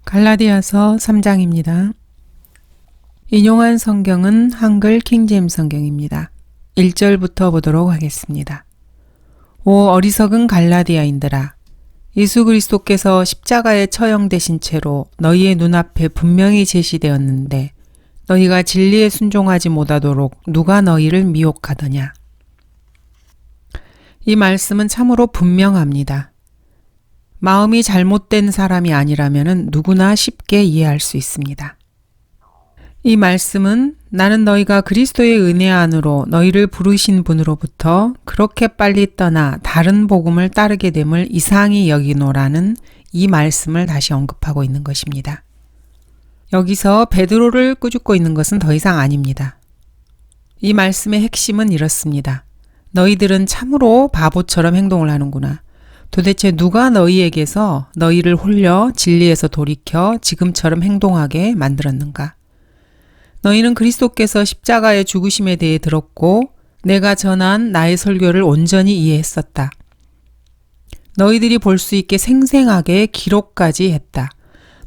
갈라디아서 3장입니다. 인용한 성경은 한글 킹제임스 성경입니다. 1절부터 보도록 하겠습니다. 오 어리석은 갈라디아인들아, 예수 그리스도께서 십자가에 처형되신 채로 너희의 눈앞에 분명히 제시되었는데 너희가 진리에 순종하지 못하도록 누가 너희를 미혹하더냐. 이 말씀은 참으로 분명합니다. 마음이 잘못된 사람이 아니라면 누구나 쉽게 이해할 수 있습니다. 이 말씀은 나는 너희가 그리스도의 은혜 안으로 너희를 부르신 분으로부터 그렇게 빨리 떠나 다른 복음을 따르게 됨을 이상히 여기노라는 이 말씀을 다시 언급하고 있는 것입니다. 여기서 베드로를 꾸짖고 있는 것은 더 이상 아닙니다. 이 말씀의 핵심은 이렇습니다. 너희들은 참으로 바보처럼 행동을 하는구나. 도대체 누가 너희에게서 너희를 홀려 진리에서 돌이켜 지금처럼 행동하게 만들었는가? 너희는 그리스도께서 십자가의 죽으심에 대해 들었고 내가 전한 나의 설교를 온전히 이해했었다. 너희들이 볼 수 있게 생생하게 기록까지 했다.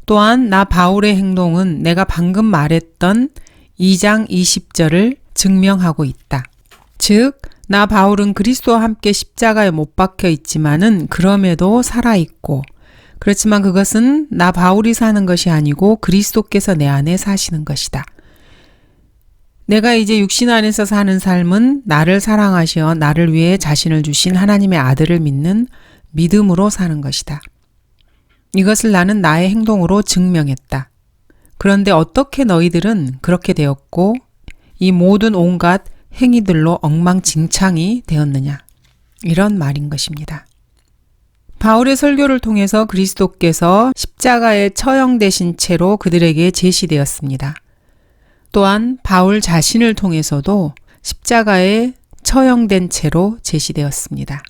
또한 나 바울의 행동은 내가 방금 말했던 2장 20절을 증명하고 있다. 즉, 나 바울은 그리스도와 함께 십자가에 못 박혀 있지만은 그럼에도 살아있고, 그렇지만 그것은 나 바울이 사는 것이 아니고 그리스도께서 내 안에 사시는 것이다. 내가 이제 육신 안에서 사는 삶은 나를 사랑하시어 나를 위해 자신을 주신 하나님의 아들을 믿는 믿음으로 사는 것이다. 이것을 나는 나의 행동으로 증명했다. 그런데 어떻게 너희들은 그렇게 되었고 이 모든 온갖 행위들로 엉망진창이 되었느냐. 이런 말인 것입니다. 바울의 설교를 통해서 그리스도께서 십자가에 처형되신 채로 그들에게 제시되었습니다. 또한 바울 자신을 통해서도 십자가에 처형된 채로 제시되었습니다.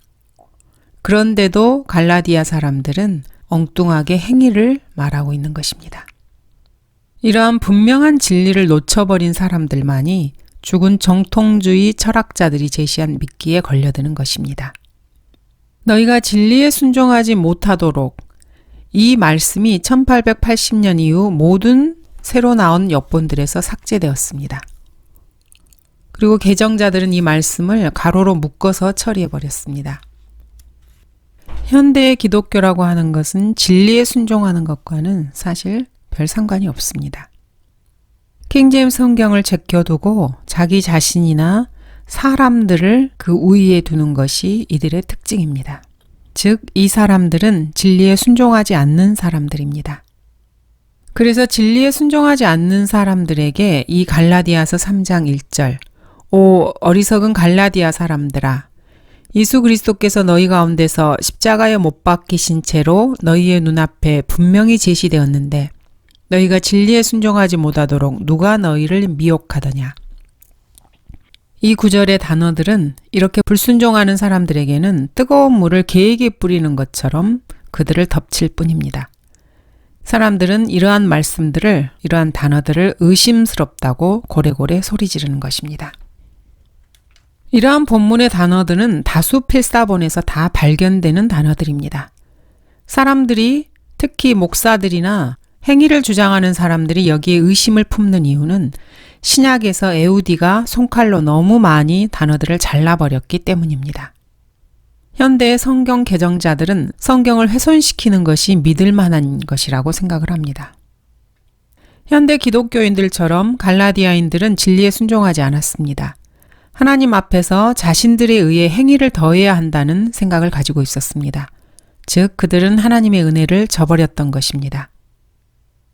그런데도 갈라디아 사람들은 엉뚱하게 행위를 말하고 있는 것입니다. 이러한 분명한 진리를 놓쳐버린 사람들만이 죽은 정통주의 철학자들이 제시한 미끼에 걸려드는 것입니다. 너희가 진리에 순종하지 못하도록, 이 말씀이 1880년 이후 모든 새로 나온 역본들에서 삭제되었습니다. 그리고 개정자들은 이 말씀을 가로로 묶어서 처리해버렸습니다. 현대의 기독교라고 하는 것은 진리에 순종하는 것과는 사실 별 상관이 없습니다. 킹제임스 성경을 제껴두고 자기 자신이나 사람들을 그 우위에 두는 것이 이들의 특징입니다. 즉, 이 사람들은 진리에 순종하지 않는 사람들입니다. 그래서 진리에 순종하지 않는 사람들에게 이 갈라디아서 3장 1절, 오 어리석은 갈라디아 사람들아, 예수 그리스도께서 너희 가운데서 십자가에 못 박히신 채로 너희의 눈앞에 분명히 제시되었는데 너희가 진리에 순종하지 못하도록 누가 너희를 미혹하더냐. 이 구절의 단어들은 이렇게 불순종하는 사람들에게는 뜨거운 물을 개에게 뿌리는 것처럼 그들을 덮칠 뿐입니다. 사람들은 이러한 말씀들을, 이러한 단어들을 의심스럽다고 고래고래 소리 지르는 것입니다. 이러한 본문의 단어들은 다수 필사본에서 다 발견되는 단어들입니다. 사람들이, 특히 목사들이나 행위를 주장하는 사람들이 여기에 의심을 품는 이유는 신약에서 에우디가 손칼로 너무 많이 단어들을 잘라버렸기 때문입니다. 현대의 성경 개정자들은 성경을 훼손시키는 것이 믿을 만한 것이라고 생각을 합니다. 현대 기독교인들처럼 갈라디아인들은 진리에 순종하지 않았습니다. 하나님 앞에서 자신들에 의해 행위를 더해야 한다는 생각을 가지고 있었습니다. 즉, 그들은 하나님의 은혜를 저버렸던 것입니다.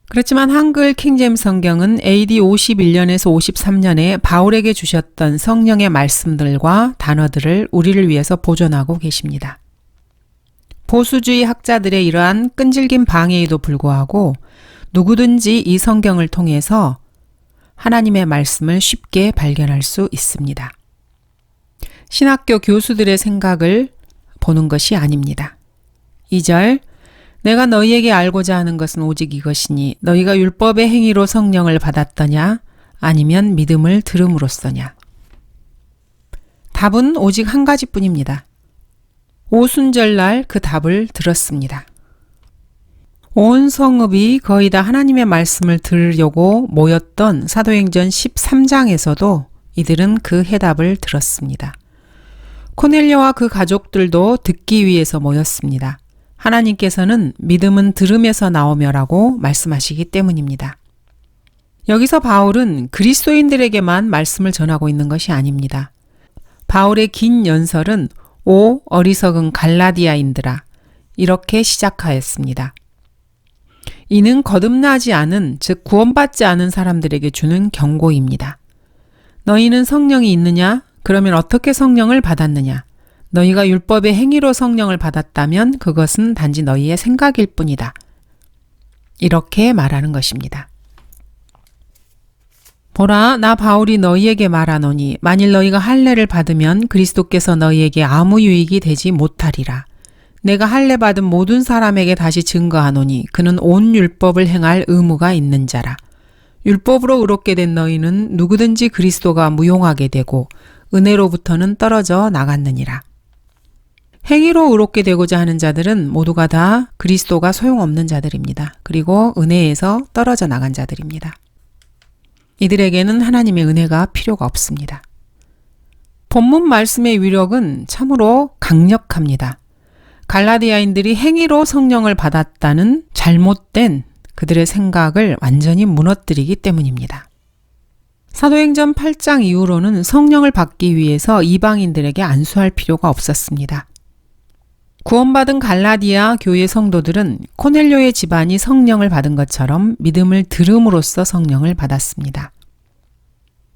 그렇지만 한글 킹제임스 성경은 AD 51년에서 53년에 바울에게 주셨던 성령의 말씀들과 단어들을 우리를 위해서 보존하고 계십니다. 보수주의 학자들의 이러한 끈질긴 방해에도 불구하고 누구든지 이 성경을 통해서 하나님의 말씀을 쉽게 발견할 수 있습니다. 신학교 교수들의 생각을 보는 것이 아닙니다. 2절, 내가 너희에게 알고자 하는 것은 오직 이것이니 너희가 율법의 행위로 성령을 받았더냐 아니면 믿음을 들음으로써냐. 답은 오직 한 가지뿐입니다. 오순절날 그 답을 들었습니다. 온 성읍이 거의 다 하나님의 말씀을 들으려고 모였던 사도행전 13장에서도 이들은 그 해답을 들었습니다. 코넬료와 그 가족들도 듣기 위해서 모였습니다. 하나님께서는 믿음은 들음에서 나오며라고 말씀하시기 때문입니다. 여기서 바울은 그리스도인들에게만 말씀을 전하고 있는 것이 아닙니다. 바울의 긴 연설은 오 어리석은 갈라디아인들아 이렇게 시작하였습니다. 이는 거듭나지 않은 즉 구원받지 않은 사람들에게 주는 경고입니다. 너희는 성령이 있느냐? 그러면 어떻게 성령을 받았느냐? 너희가 율법의 행위로 성령을 받았다면 그것은 단지 너희의 생각일 뿐이다. 이렇게 말하는 것입니다. 보라, 나 바울이 너희에게 말하노니 만일 너희가 할례를 받으면 그리스도께서 너희에게 아무 유익이 되지 못하리라. 내가 할례 받은 모든 사람에게 다시 증거하노니 그는 온 율법을 행할 의무가 있는 자라. 율법으로 의롭게 된 너희는 누구든지 그리스도가 무용하게 되고 은혜로부터는 떨어져 나갔느니라. 행위로 의롭게 되고자 하는 자들은 모두가 다 그리스도가 소용없는 자들입니다. 그리고 은혜에서 떨어져 나간 자들입니다. 이들에게는 하나님의 은혜가 필요가 없습니다. 본문 말씀의 위력은 참으로 강력합니다. 갈라디아인들이 행위로 성령을 받았다는 잘못된 그들의 생각을 완전히 무너뜨리기 때문입니다. 사도행전 8장 이후로는 성령을 받기 위해서 이방인들에게 안수할 필요가 없었습니다. 구원받은 갈라디아 교회 성도들은 코넬료의 집안이 성령을 받은 것처럼 믿음을 들음으로써 성령을 받았습니다.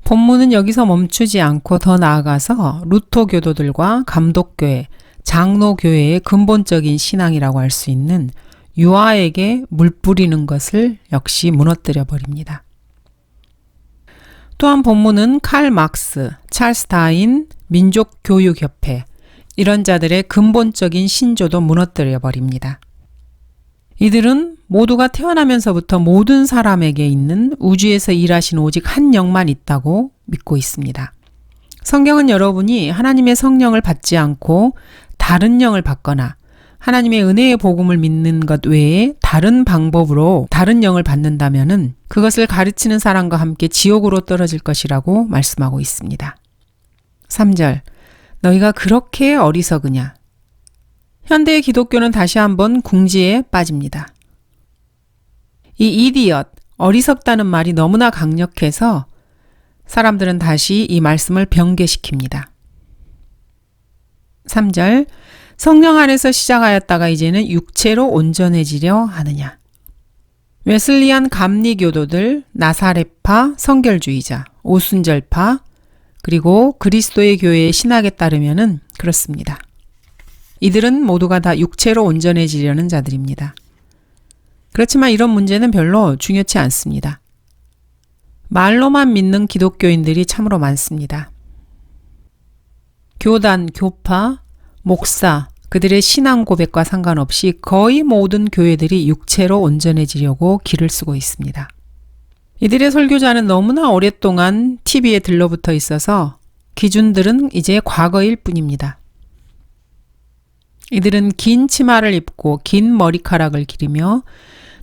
본문은 여기서 멈추지 않고 더 나아가서 루터 교도들과 감독교회, 장로교회의 근본적인 신앙이라고 할 수 있는 유아에게 물 뿌리는 것을 역시 무너뜨려 버립니다. 또한 본문은 칼 막스, 찰스 다인, 민족교육협회 이런 자들의 근본적인 신조도 무너뜨려 버립니다. 이들은 모두가 태어나면서부터 모든 사람에게 있는 우주에서 일하신 오직 한 영만 있다고 믿고 있습니다. 성경은 여러분이 하나님의 성령을 받지 않고 다른 영을 받거나 하나님의 은혜의 복음을 믿는 것 외에 다른 방법으로 다른 영을 받는다면은 그것을 가르치는 사람과 함께 지옥으로 떨어질 것이라고 말씀하고 있습니다. 3절 너희가 그렇게 어리석으냐? 현대의 기독교는 다시 한번 궁지에 빠집니다. 이 이디엇, 어리석다는 말이 너무나 강력해서 사람들은 다시 이 말씀을 변개시킵니다. 3절 성령 안에서 시작하였다가 이제는 육체로 온전해지려 하느냐. 웨슬리안 감리교도들, 나사렛파, 성결주의자, 오순절파, 그리고 그리스도의 교회의 신학에 따르면은 그렇습니다. 이들은 모두가 다 육체로 온전해지려는 자들입니다. 그렇지만 이런 문제는 별로 중요치 않습니다. 말로만 믿는 기독교인들이 참으로 많습니다. 교단, 교파, 목사, 그들의 신앙 고백과 상관없이 거의 모든 교회들이 육체로 온전해지려고 길을 쓰고 있습니다. 이들의 설교자는 너무나 오랫동안 TV에 들러붙어 있어서 기준들은 이제 과거일 뿐입니다. 이들은 긴 치마를 입고 긴 머리카락을 기르며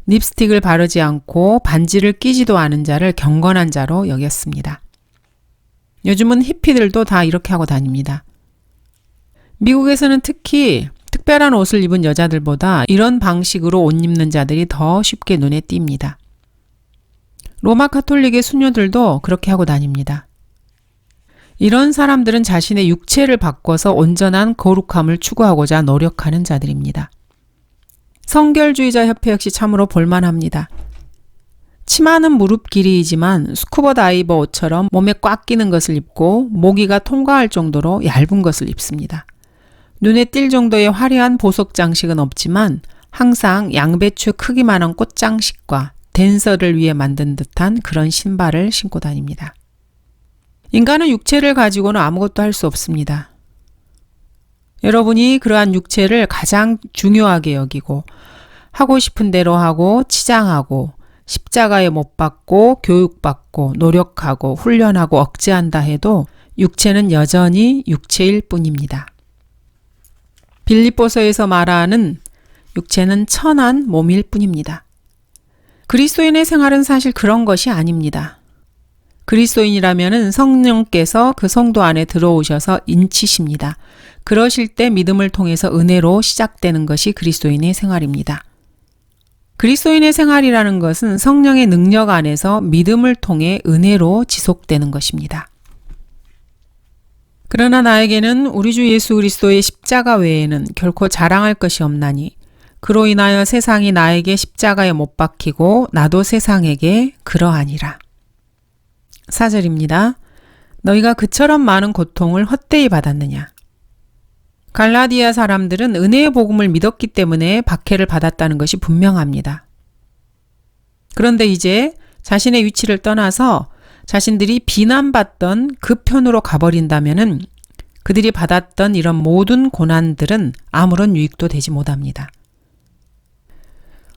립스틱을 바르지 않고 반지를 끼지도 않은 자를 경건한 자로 여겼습니다. 요즘은 히피들도 다 이렇게 하고 다닙니다. 미국에서는 특히 특별한 옷을 입은 여자들보다 이런 방식으로 옷 입는 자들이 더 쉽게 눈에 띕니다. 로마 가톨릭의 수녀들도 그렇게 하고 다닙니다. 이런 사람들은 자신의 육체를 바꿔서 온전한 거룩함을 추구하고자 노력하는 자들입니다. 성결주의자 협회 역시 참으로 볼만합니다. 치마는 무릎 길이이지만 스쿠버 다이버 옷처럼 몸에 꽉 끼는 것을 입고 모기가 통과할 정도로 얇은 것을 입습니다. 눈에 띌 정도의 화려한 보석 장식은 없지만 항상 양배추 크기만한 꽃장식과 댄서를 위해 만든 듯한 그런 신발을 신고 다닙니다. 인간은 육체를 가지고는 아무것도 할 수 없습니다. 여러분이 그러한 육체를 가장 중요하게 여기고 하고 싶은 대로 하고 치장하고 십자가에 못 박고 교육받고 노력하고 훈련하고 억제한다 해도 육체는 여전히 육체일 뿐입니다. 빌립보서에서 말하는 육체는 천한 몸일 뿐입니다. 그리스도인의 생활은 사실 그런 것이 아닙니다. 그리스도인이라면 성령께서 그 성도 안에 들어오셔서 인치십니다. 그러실 때 믿음을 통해서 은혜로 시작되는 것이 그리스도인의 생활입니다. 그리스도인의 생활이라는 것은 성령의 능력 안에서 믿음을 통해 은혜로 지속되는 것입니다. 그러나 나에게는 우리 주 예수 그리스도의 십자가 외에는 결코 자랑할 것이 없나니 그로 인하여 세상이 나에게 십자가에 못 박히고 나도 세상에게 그러하니라. 4절입니다. 너희가 그처럼 많은 고통을 헛되이 받았느냐? 갈라디아 사람들은 은혜의 복음을 믿었기 때문에 박해를 받았다는 것이 분명합니다. 그런데 이제 자신의 위치를 떠나서 자신들이 비난받던 그 편으로 가버린다면은 그들이 받았던 이런 모든 고난들은 아무런 유익도 되지 못합니다.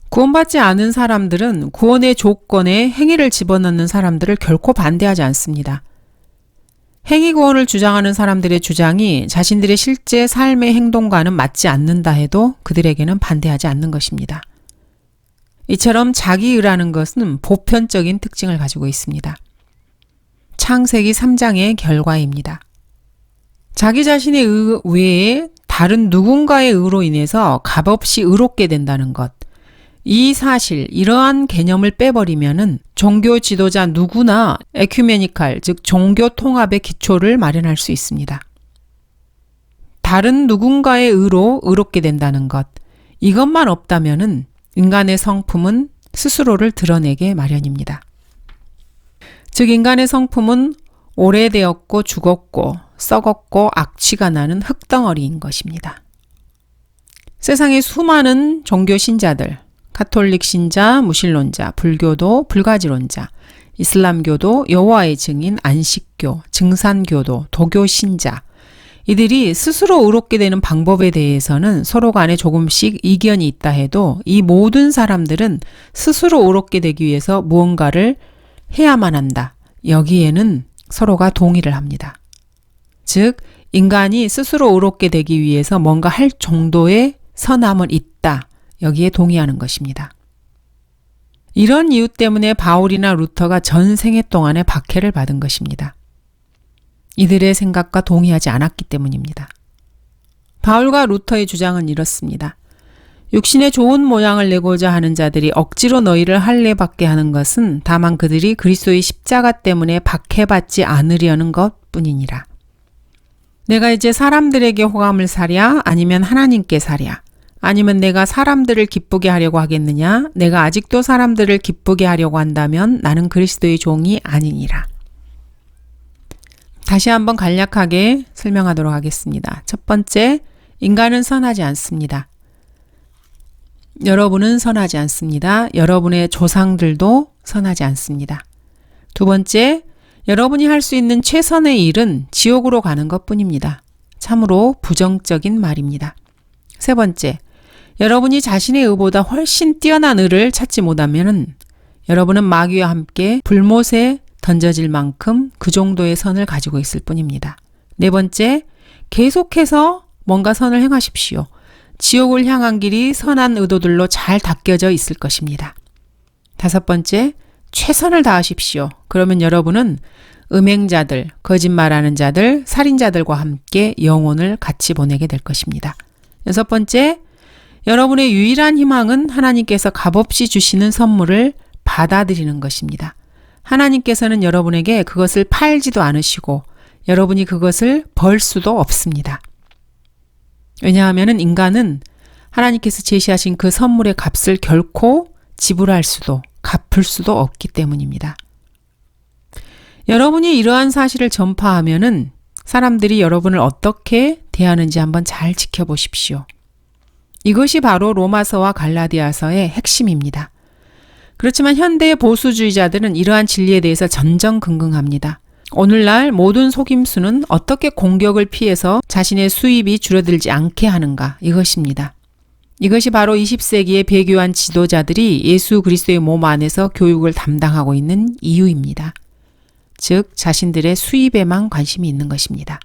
구원받지 않은 사람들은 구원의 조건에 행위를 집어넣는 사람들을 결코 반대하지 않습니다. 행위 구원을 주장하는 사람들의 주장이 자신들의 실제 삶의 행동과는 맞지 않는다 해도 그들에게는 반대하지 않는 것입니다. 이처럼 자기의라는 것은 보편적인 특징을 가지고 있습니다. 창세기 3장의 결과입니다. 자기 자신의 의 외에 다른 누군가의 의로 인해서 값없이 의롭게 된다는 것. 이 사실, 이러한 개념을 빼버리면은 종교 지도자 누구나 에큐메니칼, 즉 종교 통합의 기초를 마련할 수 있습니다. 다른 누군가의 의로 의롭게 된다는 것. 이것만 없다면은 인간의 성품은 스스로를 드러내게 마련입니다. 즉 인간의 성품은 오래되었고 죽었고 썩었고 악취가 나는 흙덩어리인 것입니다. 세상의 수많은 종교 신자들, 가톨릭 신자, 무신론자, 불교도, 불가지론자, 이슬람교도, 여호와의 증인, 안식교, 증산교도, 도교 신자, 이들이 스스로 의롭게 되는 방법에 대해서는 서로 간에 조금씩 이견이 있다 해도 이 모든 사람들은 스스로 의롭게 되기 위해서 무언가를 해야만 한다. 여기에는 서로가 동의를 합니다. 즉 인간이 스스로 의롭게 되기 위해서 뭔가 할 정도의 선함은 있다. 여기에 동의하는 것입니다. 이런 이유 때문에 바울이나 루터가 전생애 동안에 박해를 받은 것입니다. 이들의 생각과 동의하지 않았기 때문입니다. 바울과 루터의 주장은 이렇습니다. 육신의 좋은 모양을 내고자 하는 자들이 억지로 너희를 할례받게 하는 것은 다만 그들이 그리스도의 십자가 때문에 박해받지 않으려는 것뿐이니라. 내가 이제 사람들에게 호감을 사랴 아니면 하나님께 사랴 아니면 내가 사람들을 기쁘게 하려고 하겠느냐 내가 아직도 사람들을 기쁘게 하려고 한다면 나는 그리스도의 종이 아니니라. 다시 한번 간략하게 설명하도록 하겠습니다. 첫 번째, 인간은 선하지 않습니다. 여러분은 선하지 않습니다. 여러분의 조상들도 선하지 않습니다. 두 번째, 여러분이 할 수 있는 최선의 일은 지옥으로 가는 것뿐입니다. 참으로 부정적인 말입니다. 세 번째, 여러분이 자신의 의보다 훨씬 뛰어난 의를 찾지 못하면 여러분은 마귀와 함께 불못에 던져질 만큼 그 정도의 선을 가지고 있을 뿐입니다. 네 번째, 계속해서 뭔가 선을 행하십시오. 지옥을 향한 길이 선한 의도들로 잘 닦여져 있을 것입니다. 다섯 번째, 최선을 다하십시오. 그러면 여러분은 음행자들, 거짓말하는 자들, 살인자들과 함께 영혼을 같이 보내게 될 것입니다. 여섯 번째, 여러분의 유일한 희망은 하나님께서 값없이 주시는 선물을 받아들이는 것입니다. 하나님께서는 여러분에게 그것을 팔지도 않으시고 여러분이 그것을 벌 수도 없습니다. 왜냐하면 인간은 하나님께서 제시하신 그 선물의 값을 결코 지불할 수도 갚을 수도 없기 때문입니다. 여러분이 이러한 사실을 전파하면은 사람들이 여러분을 어떻게 대하는지 한번 잘 지켜보십시오. 이것이 바로 로마서와 갈라디아서의 핵심입니다. 그렇지만 현대의 보수주의자들은 이러한 진리에 대해서 전전긍긍합니다. 오늘날 모든 속임수는 어떻게 공격을 피해서 자신의 수입이 줄어들지 않게 하는가 이것입니다. 이것이 바로 20세기의 배교한 지도자들이 예수 그리스도의 몸 안에서 교육을 담당하고 있는 이유입니다. 즉 자신들의 수입에만 관심이 있는 것입니다.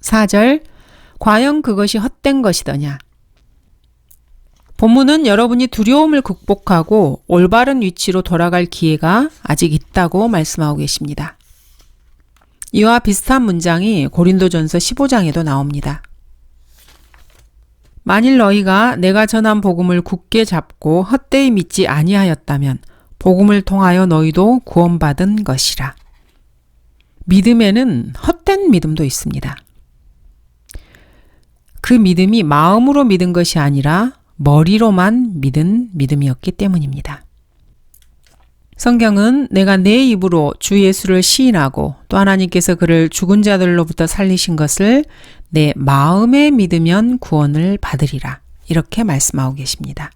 4절, 과연 그것이 헛된 것이더냐? 본문은 여러분이 두려움을 극복하고 올바른 위치로 돌아갈 기회가 아직 있다고 말씀하고 계십니다. 이와 비슷한 문장이 고린도전서 15장에도 나옵니다. 만일 너희가 내가 전한 복음을 굳게 잡고 헛되이 믿지 아니하였다면 복음을 통하여 너희도 구원받은 것이라. 믿음에는 헛된 믿음도 있습니다. 그 믿음이 마음으로 믿은 것이 아니라 머리로만 믿은 믿음이었기 때문입니다. 성경은 내가 내 입으로 주 예수를 시인하고 또 하나님께서 그를 죽은 자들로부터 살리신 것을 내 마음에 믿으면 구원을 받으리라. 이렇게 말씀하고 계십니다.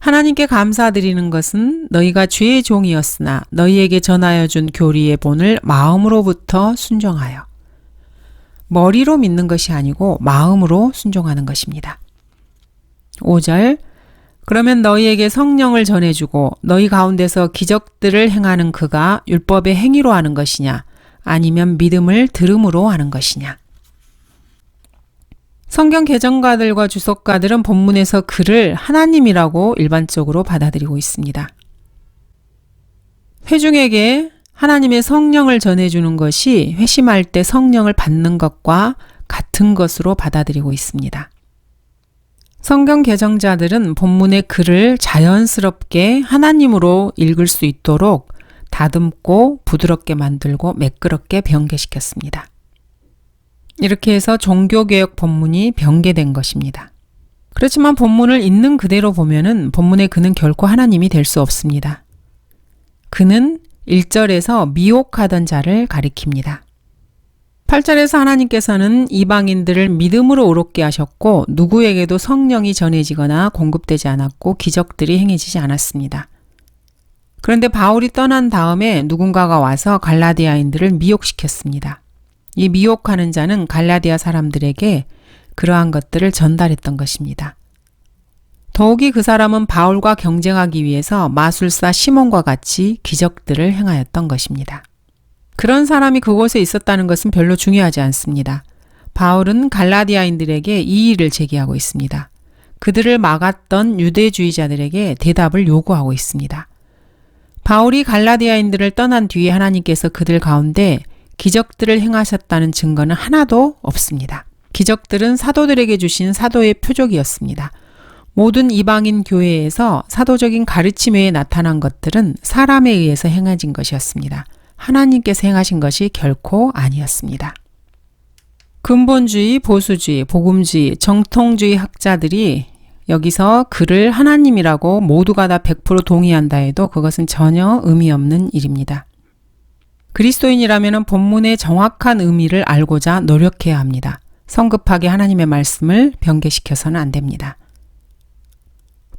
하나님께 감사드리는 것은 너희가 주의 종이었으나 너희에게 전하여 준 교리의 본을 마음으로부터 순종하여 머리로 믿는 것이 아니고 마음으로 순종하는 것입니다. 5절 그러면 너희에게 성령을 전해주고 너희 가운데서 기적들을 행하는 그가 율법의 행위로 하는 것이냐 아니면 믿음을 들음으로 하는 것이냐. 성경 개정가들과 주석가들은 본문에서 그를 하나님이라고 일반적으로 받아들이고 있습니다. 회중에게 하나님의 성령을 전해주는 것이 회심할 때 성령을 받는 것과 같은 것으로 받아들이고 있습니다. 성경 개정자들은 본문의 글을 자연스럽게 하나님으로 읽을 수 있도록 다듬고 부드럽게 만들고 매끄럽게 변개시켰습니다. 이렇게 해서 종교개혁 본문이 변개된 것입니다. 그렇지만 본문을 있는 그대로 보면은 본문의 그는 결코 하나님이 될 수 없습니다. 그는 1절에서 미혹하던 자를 가리킵니다. 8절에서 하나님께서는 이방인들을 믿음으로 의롭게 하셨고 누구에게도 성령이 전해지거나 공급되지 않았고 기적들이 행해지지 않았습니다. 그런데 바울이 떠난 다음에 누군가가 와서 갈라디아인들을 미혹시켰습니다. 이 미혹하는 자는 갈라디아 사람들에게 그러한 것들을 전달했던 것입니다. 더욱이 그 사람은 바울과 경쟁하기 위해서 마술사 시몬과 같이 기적들을 행하였던 것입니다. 그런 사람이 그곳에 있었다는 것은 별로 중요하지 않습니다. 바울은 갈라디아인들에게 이의를 제기하고 있습니다. 그들을 막았던 유대주의자들에게 대답을 요구하고 있습니다. 바울이 갈라디아인들을 떠난 뒤에 하나님께서 그들 가운데 기적들을 행하셨다는 증거는 하나도 없습니다. 기적들은 사도들에게 주신 사도의 표적이었습니다. 모든 이방인 교회에서 사도적인 가르침 외에 나타난 것들은 사람에 의해서 행해진 것이었습니다. 하나님께서 행하신 것이 결코 아니었습니다. 근본주의, 보수주의, 복음주의, 정통주의 학자들이 여기서 그를 하나님이라고 모두가 다 100% 동의한다 해도 그것은 전혀 의미 없는 일입니다. 그리스도인이라면 본문의 정확한 의미를 알고자 노력해야 합니다. 성급하게 하나님의 말씀을 변개시켜서는 안 됩니다.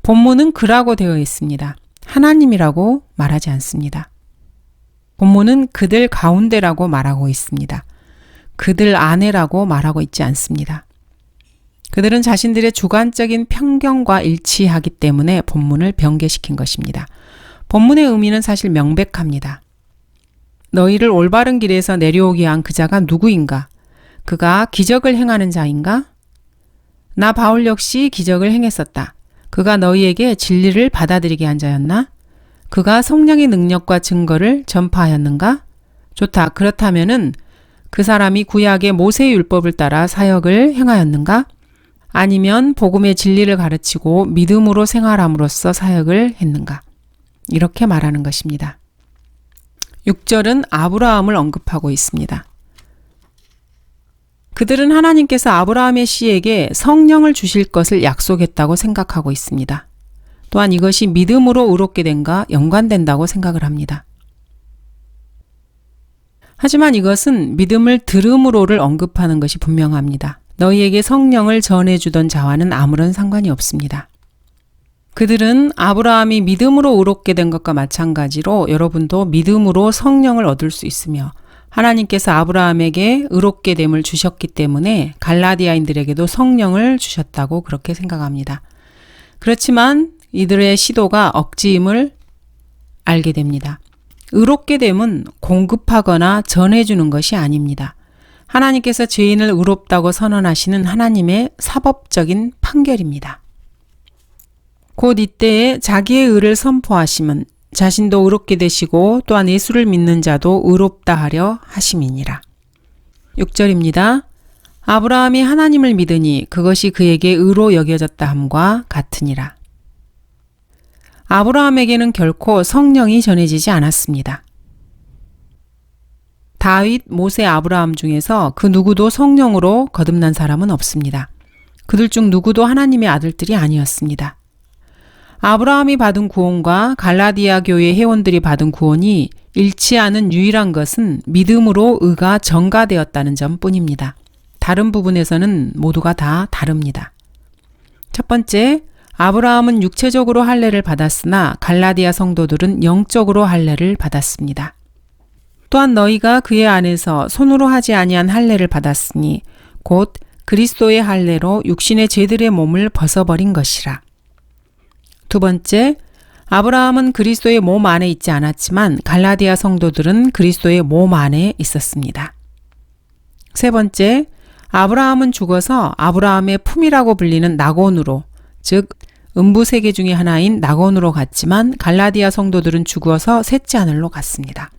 본문은 그라고 되어 있습니다. 하나님이라고 말하지 않습니다. 본문은 그들 가운데라고 말하고 있습니다. 그들 안에라고 말하고 있지 않습니다. 그들은 자신들의 주관적인 편견과 일치하기 때문에 본문을 변개시킨 것입니다. 본문의 의미는 사실 명백합니다. 너희를 올바른 길에서 내려오게 한 그 자가 누구인가? 그가 기적을 행하는 자인가? 나 바울 역시 기적을 행했었다. 그가 너희에게 진리를 받아들이게 한 자였나? 그가 성령의 능력과 증거를 전파하였는가? 좋다. 그렇다면은 그 사람이 구약의 모세의 율법을 따라 사역을 행하였는가? 아니면 복음의 진리를 가르치고 믿음으로 생활함으로써 사역을 했는가? 이렇게 말하는 것입니다. 6절은 아브라함을 언급하고 있습니다. 그들은 하나님께서 아브라함의 씨에게 성령을 주실 것을 약속했다고 생각하고 있습니다. 또한 이것이 믿음으로 의롭게 된과 연관된다고 생각을 합니다. 하지만 이것은 믿음을 들음으로를 언급하는 것이 분명합니다. 너희에게 성령을 전해주던 자와는 아무런 상관이 없습니다. 그들은 아브라함이 믿음으로 의롭게 된 것과 마찬가지로 여러분도 믿음으로 성령을 얻을 수 있으며 하나님께서 아브라함에게 의롭게 됨을 주셨기 때문에 갈라디아인들에게도 성령을 주셨다고 그렇게 생각합니다. 그렇지만 이들의 시도가 억지임을 알게 됩니다. 의롭게 됨은 공급하거나 전해주는 것이 아닙니다. 하나님께서 죄인을 의롭다고 선언하시는 하나님의 사법적인 판결입니다. 곧 이때에 자기의 의를 선포하심은 자신도 의롭게 되시고 또한 예수를 믿는 자도 의롭다 하려 하심이니라. 6절입니다. 아브라함이 하나님을 믿으니 그것이 그에게 의로 여겨졌다 함과 같으니라. 아브라함에게는 결코 성령이 전해지지 않았습니다. 다윗, 모세, 아브라함 중에서 그 누구도 성령으로 거듭난 사람은 없습니다. 그들 중 누구도 하나님의 아들들이 아니었습니다. 아브라함이 받은 구원과 갈라디아 교회 회원들이 받은 구원이 일치하는 유일한 것은 믿음으로 의가 전가되었다는 점뿐입니다. 다른 부분에서는 모두가 다 다릅니다. 첫 번째, 아브라함은 육체적으로 할례를 받았으나 갈라디아 성도들은 영적으로 할례를 받았습니다. 또한 너희가 그의 안에서 손으로 하지 아니한 할례를 받았으니 곧 그리스도의 할례로 육신의 죄들의 몸을 벗어버린 것이라. 두 번째, 아브라함은 그리스도의 몸 안에 있지 않았지만 갈라디아 성도들은 그리스도의 몸 안에 있었습니다. 세 번째, 아브라함은 죽어서 아브라함의 품이라고 불리는 낙원으로, 즉 음부세계 중의 하나인 낙원으로 갔지만 갈라디아 성도들은 죽어서 셋째 하늘로 갔습니다.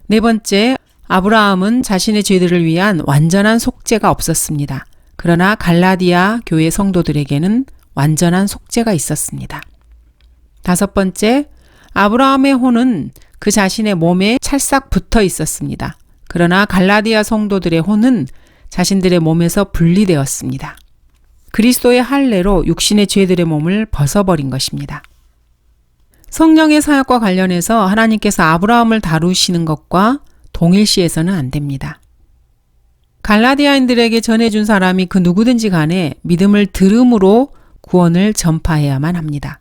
네 번째, 아브라함은 자신의 죄들을 위한 완전한 속죄가 없었습니다. 그러나 갈라디아 교회 성도들에게는 완전한 속죄가 있었습니다. 다섯 번째, 아브라함의 혼은 그 자신의 몸에 찰싹 붙어 있었습니다. 그러나 갈라디아 성도들의 혼은 자신들의 몸에서 분리되었습니다. 그리스도의 할례로 육신의 죄들의 몸을 벗어버린 것입니다. 성령의 사역과 관련해서 하나님께서 아브라함을 다루시는 것과 동일시해서는 안 됩니다. 갈라디아인들에게 전해준 사람이 그 누구든지 간에 믿음을 들음으로 구원을 전파해야만 합니다.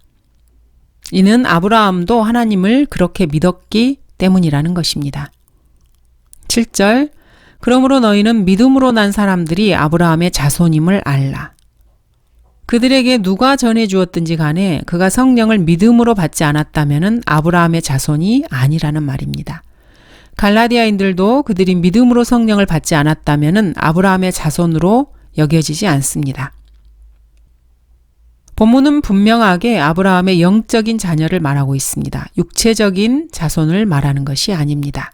이는 아브라함도 하나님을 그렇게 믿었기 때문이라는 것입니다. 7절, 그러므로 너희는 믿음으로 난 사람들이 아브라함의 자손임을 알라. 그들에게 누가 전해주었든지 간에 그가 성령을 믿음으로 받지 않았다면 아브라함의 자손이 아니라는 말입니다. 갈라디아인들도 그들이 믿음으로 성령을 받지 않았다면 아브라함의 자손으로 여겨지지 않습니다. 본문은 분명하게 아브라함의 영적인 자녀를 말하고 있습니다. 육체적인 자손을 말하는 것이 아닙니다.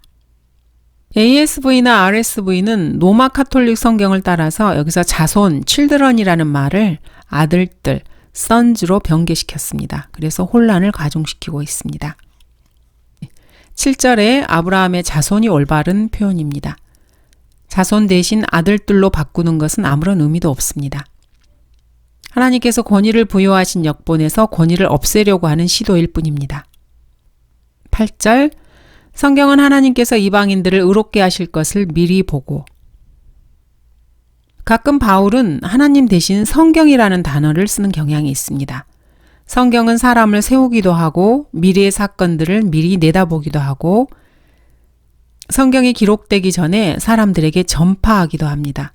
ASV나 RSV는 로마 카톨릭 성경을 따라서 여기서 자손, children이라는 말을 아들들, sons로 변개시켰습니다. 그래서 혼란을 가중시키고 있습니다. 7절에 아브라함의 자손이 올바른 표현입니다. 자손 대신 아들들로 바꾸는 것은 아무런 의미도 없습니다. 하나님께서 권위를 부여하신 역본에서 권위를 없애려고 하는 시도일 뿐입니다. 8절, 성경은 하나님께서 이방인들을 의롭게 하실 것을 미리 보고, 가끔 바울은 하나님 대신 성경이라는 단어를 쓰는 경향이 있습니다. 성경은 사람을 세우기도 하고 미래의 사건들을 미리 내다보기도 하고 성경이 기록되기 전에 사람들에게 전파하기도 합니다.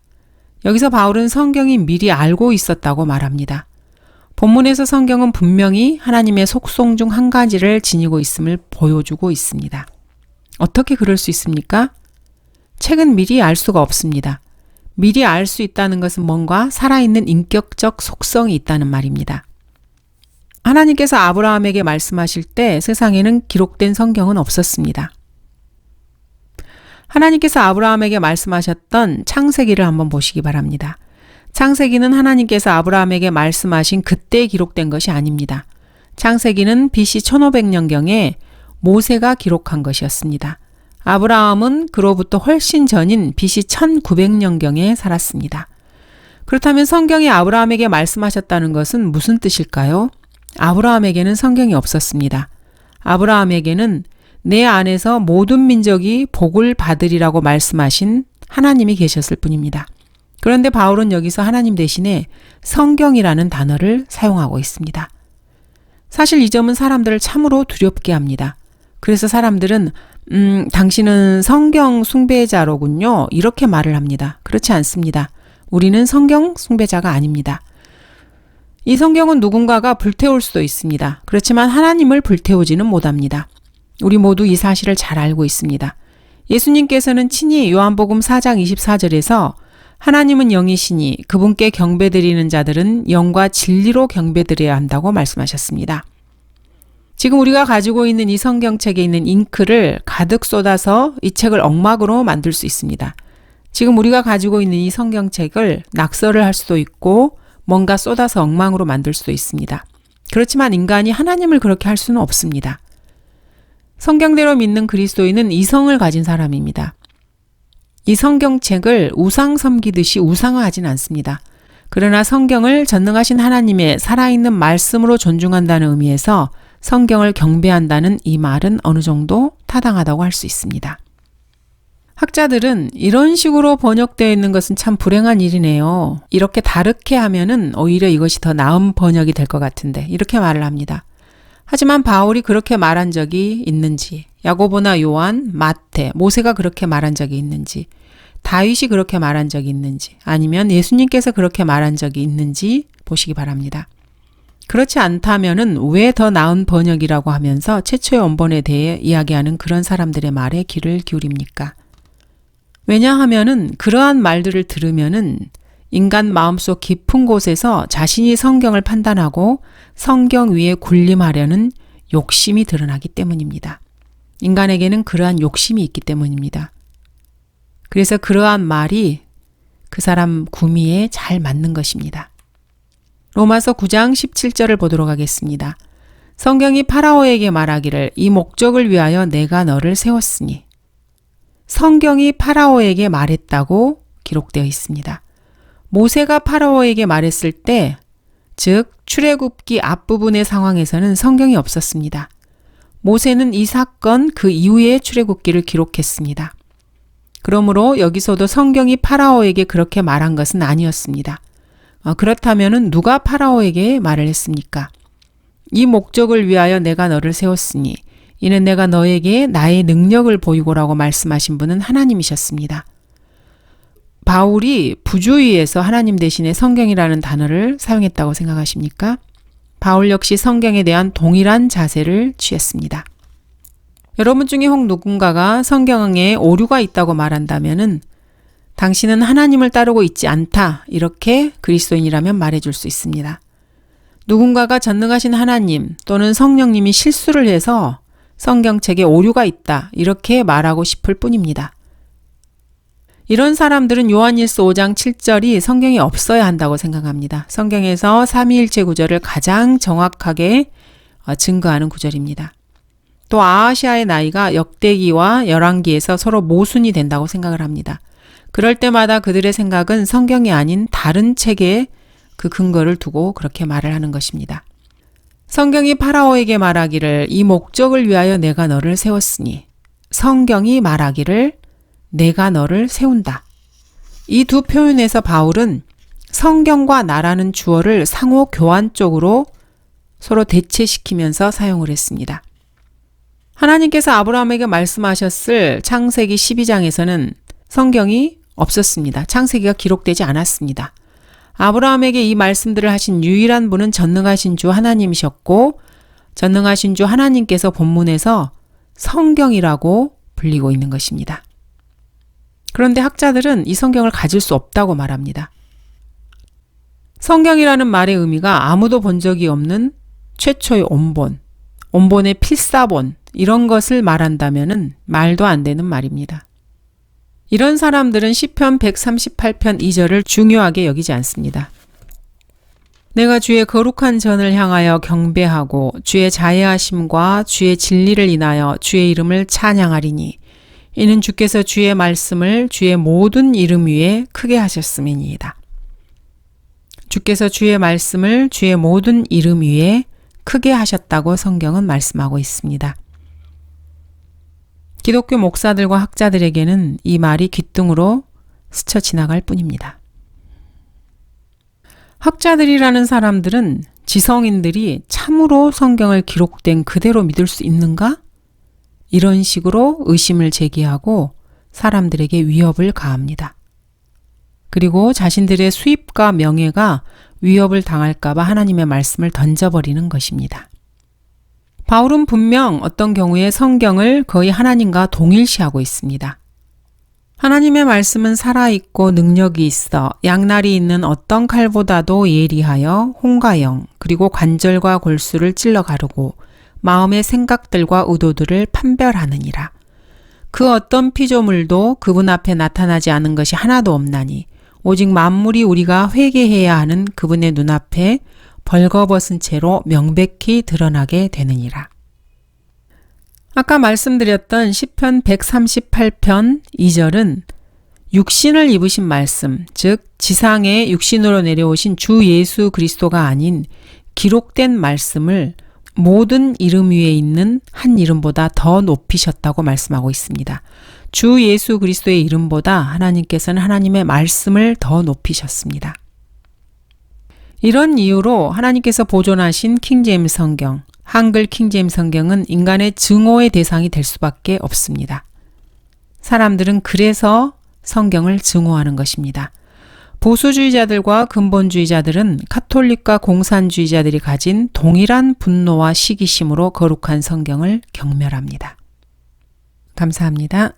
여기서 바울은 성경이 미리 알고 있었다고 말합니다. 본문에서 성경은 분명히 하나님의 속성 중 한 가지를 지니고 있음을 보여주고 있습니다. 어떻게 그럴 수 있습니까? 책은 미리 알 수가 없습니다. 미리 알 수 있다는 것은 뭔가 살아있는 인격적 속성이 있다는 말입니다. 하나님께서 아브라함에게 말씀하실 때 세상에는 기록된 성경은 없었습니다. 하나님께서 아브라함에게 말씀하셨던 창세기를 한번 보시기 바랍니다. 창세기는 하나님께서 아브라함에게 말씀하신 그때 기록된 것이 아닙니다. 창세기는 BC 1500년경에 모세가 기록한 것이었습니다. 아브라함은 그로부터 훨씬 전인 BC 1900년경에 살았습니다. 그렇다면 성경이 아브라함에게 말씀하셨다는 것은 무슨 뜻일까요? 아브라함에게는 성경이 없었습니다. 아브라함에게는 내 안에서 모든 민족이 복을 받으리라고 말씀하신 하나님이 계셨을 뿐입니다. 그런데 바울은 여기서 하나님 대신에 성경이라는 단어를 사용하고 있습니다. 사실 이 점은 사람들을 참으로 두렵게 합니다. 그래서 사람들은 당신은 성경 숭배자로군요. 이렇게 말을 합니다. 그렇지 않습니다. 우리는 성경 숭배자가 아닙니다. 이 성경은 누군가가 불태울 수도 있습니다. 그렇지만 하나님을 불태우지는 못합니다. 우리 모두 이 사실을 잘 알고 있습니다. 예수님께서는 친히 요한복음 4장 24절에서 하나님은 영이시니 그분께 경배드리는 자들은 영과 진리로 경배드려야 한다고 말씀하셨습니다. 지금 우리가 가지고 있는 이 성경책에 있는 잉크를 가득 쏟아서 이 책을 엉망으로 만들 수 있습니다. 지금 우리가 가지고 있는 이 성경책을 낙서를 할 수도 있고 뭔가 쏟아서 엉망으로 만들 수도 있습니다. 그렇지만 인간이 하나님을 그렇게 할 수는 없습니다. 성경대로 믿는 그리스도인은 이성을 가진 사람입니다. 이 성경책을 우상 섬기듯이 우상화하진 않습니다. 그러나 성경을 전능하신 하나님의 살아있는 말씀으로 존중한다는 의미에서 성경을 경배한다는 이 말은 어느 정도 타당하다고 할 수 있습니다. 학자들은 이런 식으로 번역되어 있는 것은 참 불행한 일이네요. 이렇게 다르게 하면은 오히려 이것이 더 나은 번역이 될 것 같은데 이렇게 말을 합니다. 하지만 바울이 그렇게 말한 적이 있는지, 야고보나 요한, 마태, 모세가 그렇게 말한 적이 있는지, 다윗이 그렇게 말한 적이 있는지, 아니면 예수님께서 그렇게 말한 적이 있는지 보시기 바랍니다. 그렇지 않다면은 왜 더 나은 번역이라고 하면서 최초의 원본에 대해 이야기하는 그런 사람들의 말에 귀를 기울입니까? 왜냐하면은 그러한 말들을 들으면은 인간 마음속 깊은 곳에서 자신이 성경을 판단하고 성경 위에 군림하려는 욕심이 드러나기 때문입니다. 인간에게는 그러한 욕심이 있기 때문입니다. 그래서 그러한 말이 그 사람 구미에 잘 맞는 것입니다. 로마서 9장 17절을 보도록 하겠습니다. 성경이 파라오에게 말하기를 이 목적을 위하여 내가 너를 세웠으니. 성경이 파라오에게 말했다고 기록되어 있습니다. 모세가 파라오에게 말했을 때, 즉 출애굽기 앞부분의 상황에서는 성경이 없었습니다. 모세는 이 사건 그 이후에 출애굽기를 기록했습니다. 그러므로 여기서도 성경이 파라오에게 그렇게 말한 것은 아니었습니다. 그렇다면 누가 파라오에게 말을 했습니까? 이 목적을 위하여 내가 너를 세웠으니 이는 내가 너에게 나의 능력을 보이고라고 말씀하신 분은 하나님이셨습니다. 바울이 부주의에서 하나님 대신에 성경이라는 단어를 사용했다고 생각하십니까? 바울 역시 성경에 대한 동일한 자세를 취했습니다. 여러분 중에 혹 누군가가 성경에 오류가 있다고 말한다면은 당신은 하나님을 따르고 있지 않다, 이렇게 그리스도인이라면 말해줄 수 있습니다. 누군가가 전능하신 하나님 또는 성령님이 실수를 해서 성경책에 오류가 있다, 이렇게 말하고 싶을 뿐입니다. 이런 사람들은 요한일서 5장 7절이 성경에 없어야 한다고 생각합니다. 성경에서 삼위일체 구절을 가장 정확하게 증거하는 구절입니다. 또 아하시아의 나이가 역대기와 열왕기에서 서로 모순이 된다고 생각을 합니다. 그럴 때마다 그들의 생각은 성경이 아닌 다른 책에 그 근거를 두고 그렇게 말을 하는 것입니다. 성경이 파라오에게 말하기를 이 목적을 위하여 내가 너를 세웠으니, 성경이 말하기를 내가 너를 세운다. 이 두 표현에서 바울은 성경과 나라는 주어를 상호 교환적으로 서로 대체시키면서 사용을 했습니다. 하나님께서 아브라함에게 말씀하셨을 창세기 12장에서는 성경이 없었습니다. 창세기가 기록되지 않았습니다. 아브라함에게 이 말씀들을 하신 유일한 분은 전능하신 주 하나님이셨고, 전능하신 주 하나님께서 본문에서 성경이라고 불리고 있는 것입니다. 그런데 학자들은 이 성경을 가질 수 없다고 말합니다. 성경이라는 말의 의미가 아무도 본 적이 없는 최초의 원본, 원본의 필사본, 이런 것을 말한다면은 말도 안 되는 말입니다. 이런 사람들은 시편 138편 2절을 중요하게 여기지 않습니다. 내가 주의 거룩한 전을 향하여 경배하고 주의 자애하심과 주의 진리를 인하여 주의 이름을 찬양하리니 이는 주께서 주의 말씀을 주의 모든 이름 위에 크게 하셨음이니이다. 주께서 주의 말씀을 주의 모든 이름 위에 크게 하셨다고 성경은 말씀하고 있습니다. 기독교 목사들과 학자들에게는 이 말이 귓등으로 스쳐 지나갈 뿐입니다. 학자들이라는 사람들은 지성인들이 참으로 성경을 기록된 그대로 믿을 수 있는가? 이런 식으로 의심을 제기하고 사람들에게 위협을 가합니다. 그리고 자신들의 수입과 명예가 위협을 당할까봐 하나님의 말씀을 던져버리는 것입니다. 바울은 분명 어떤 경우에 성경을 거의 하나님과 동일시하고 있습니다. 하나님의 말씀은 살아있고 능력이 있어 양날이 있는 어떤 칼보다도 예리하여 홍가영 그리고 관절과 골수를 찔러 가르고 마음의 생각들과 의도들을 판별하느니라. 그 어떤 피조물도 그분 앞에 나타나지 않은 것이 하나도 없나니 오직 만물이 우리가 회개해야 하는 그분의 눈앞에 벌거벗은 채로 명백히 드러나게 되느니라. 아까 말씀드렸던 시편 138편 2절은 육신을 입으신 말씀, 즉 지상에 육신으로 내려오신 주 예수 그리스도가 아닌 기록된 말씀을 모든 이름 위에 있는 한 이름보다 더 높이셨다고 말씀하고 있습니다. 주 예수 그리스도의 이름보다 하나님께서는 하나님의 말씀을 더 높이셨습니다. 이런 이유로 하나님께서 보존하신 킹제임스 성경, 한글 킹제임스 성경은 인간의 증오의 대상이 될 수밖에 없습니다. 사람들은 그래서 성경을 증오하는 것입니다. 보수주의자들과 근본주의자들은 카톨릭과 공산주의자들이 가진 동일한 분노와 시기심으로 거룩한 성경을 경멸합니다. 감사합니다.